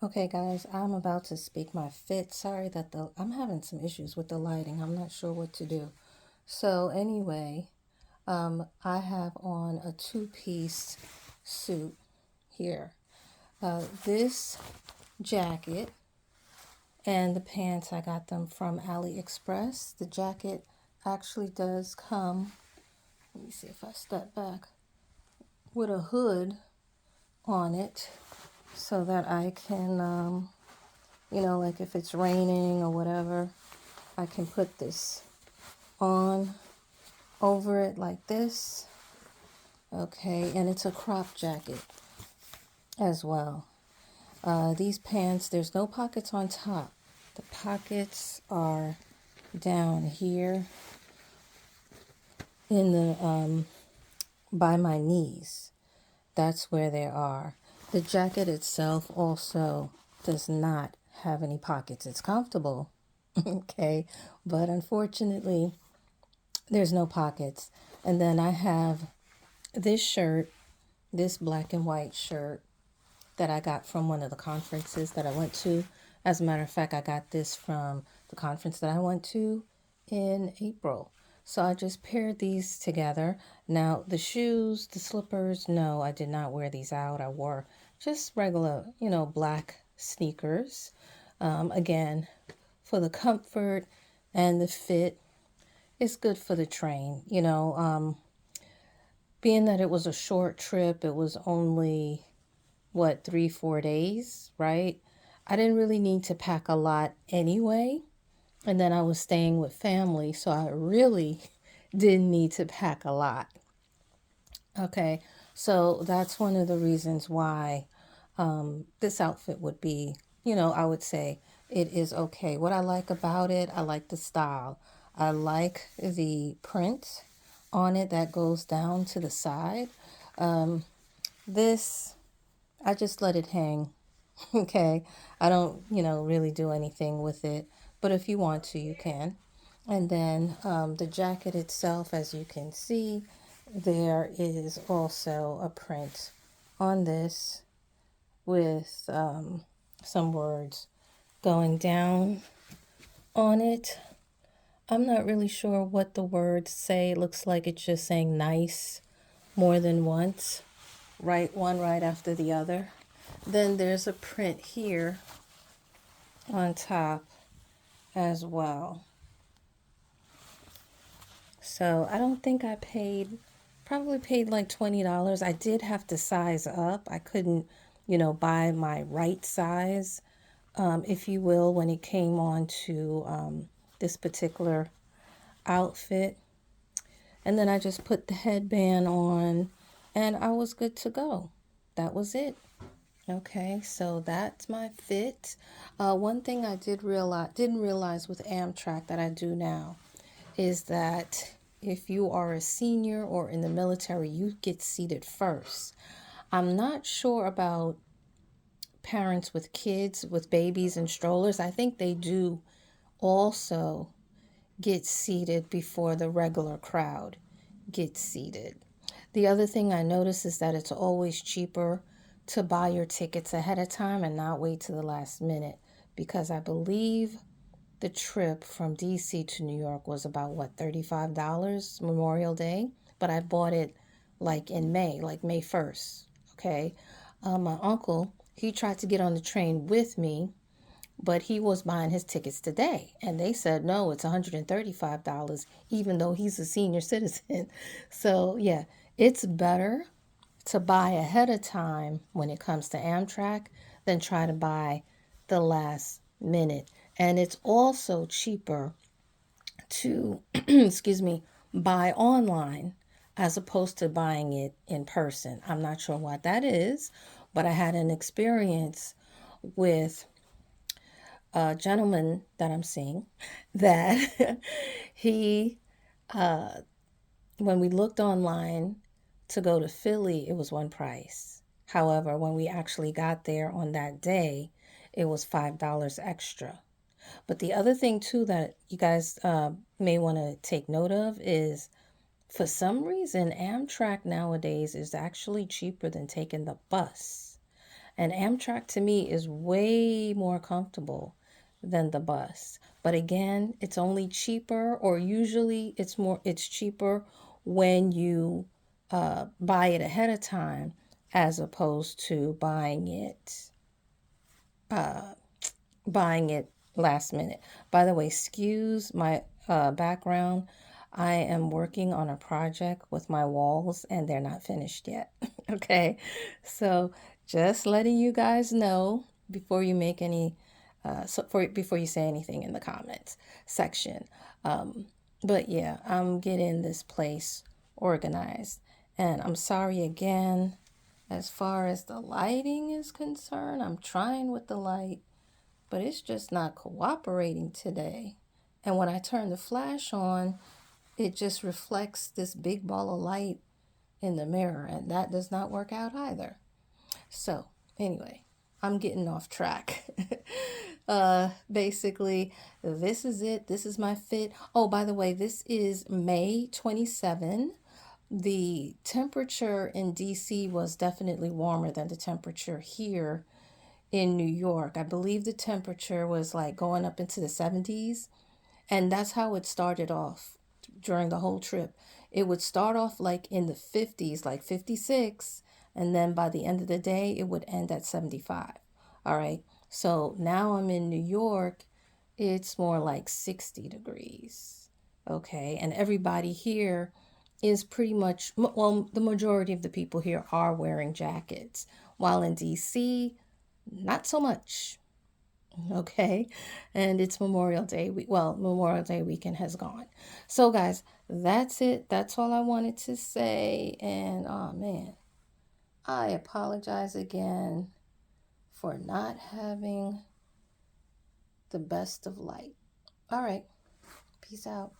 Okay, guys, I'm about to speak my fit. Sorry that I'm having some issues with the lighting. I'm not sure what to do. So anyway, I have on a two-piece suit here. This jacket and the pants, I got them from AliExpress. The jacket actually does come, let me see if I step back, with a hood on it so that I can, like if it's raining or whatever, I can put this on over it like this. Okay, and it's a crop jacket as well. These pants, there's no pockets on top. The pockets are down here in the by my knees. That's where they are. The jacket itself also does not have any pockets. It's comfortable, okay, but unfortunately, there's no pockets. And then I have this shirt, this black and white shirt that I got from one of the conferences that I went to. As a matter of fact, I got this from the conference that I went to in April. So I just paired these together. Now, the shoes, the slippers, no, I did not wear these out. I wore just regular, black sneakers. Again, for the comfort and the fit, it's good for the train. Being that it was a short trip, it was only, what, 3, 4 days, right? I didn't really need to pack a lot anyway. And then I was staying with family, so I really didn't need to pack a lot. Okay, so that's one of the reasons why this outfit would be, I would say it is okay. What I like about it, I like the style. I like the print on it that goes down to the side. This, I just let it hang. Okay, I don't, really do anything with it, but if you want to, you can. And then the jacket itself, as you can see, there is also a print on this with some words going down on it. I'm not really sure what the words say. It looks like it's just saying nice more than once, right? One right after the other. Then there's a print here on top as well. So I don't think I probably paid like $20. I did have to size up. I couldn't, buy my right size, if you will, when it came on to this particular outfit. And then I just put the headband on and I was good to go. That was it. Okay, so that's my fit. One thing I didn't realize with Amtrak that I do now is that if you are a senior or in the military, you get seated first. I'm not sure about parents with kids, with babies and strollers. I think they do also get seated before the regular crowd gets seated. The other thing I notice is that it's always cheaper to buy your tickets ahead of time and not wait to the last minute, because I believe the trip from DC to New York was about, what, $35 Memorial Day, but I bought it like in May, like May 1st. Okay. My uncle, he tried to get on the train with me, but he was buying his tickets today. And they said, no, it's $135, even though he's a senior citizen. So, yeah, it's better to buy ahead of time when it comes to Amtrak than try to buy the last minute. And it's also cheaper to, excuse me, buy online as opposed to buying it in person. I'm not sure what that is, but I had an experience with a gentleman that I'm seeing that he, when we looked online to go to Philly, it was one price. However, when we actually got there on that day, it was $5 extra. But the other thing, too, that you guys may want to take note of is, for some reason, Amtrak nowadays is actually cheaper than taking the bus. And Amtrak to me is way more comfortable than the bus. But again, it's only cheaper, or usually it's cheaper when you buy it ahead of time as opposed to buying it last minute. By the way, excuse my background. I am working on a project with my walls and they're not finished yet. Okay. So just letting you guys know before you make any, before you say anything in the comments section. But yeah, I'm getting this place organized. And I'm sorry again, as far as the lighting is concerned, I'm trying with the light, but it's just not cooperating today. And when I turn the flash on, it just reflects this big ball of light in the mirror, and that does not work out either. So, anyway, I'm getting off track. Basically, this is it. This is my fit. Oh, by the way, this is May 27. The temperature in DC was definitely warmer than the temperature here in New York. I believe the temperature was like going up into the 70s. And that's how it started off during the whole trip. It would start off like in the 50s, like 56. And then by the end of the day, it would end at 75. All right. So now I'm in New York. It's more like 60 degrees. Okay. And everybody here is pretty much, well, the majority of the people here are wearing jackets. While in DC, not so much. Okay. And it's Memorial Day. Memorial Day weekend has gone. So, guys, that's it. That's all I wanted to say. And oh man, I apologize again for not having the best of light. All right. Peace out.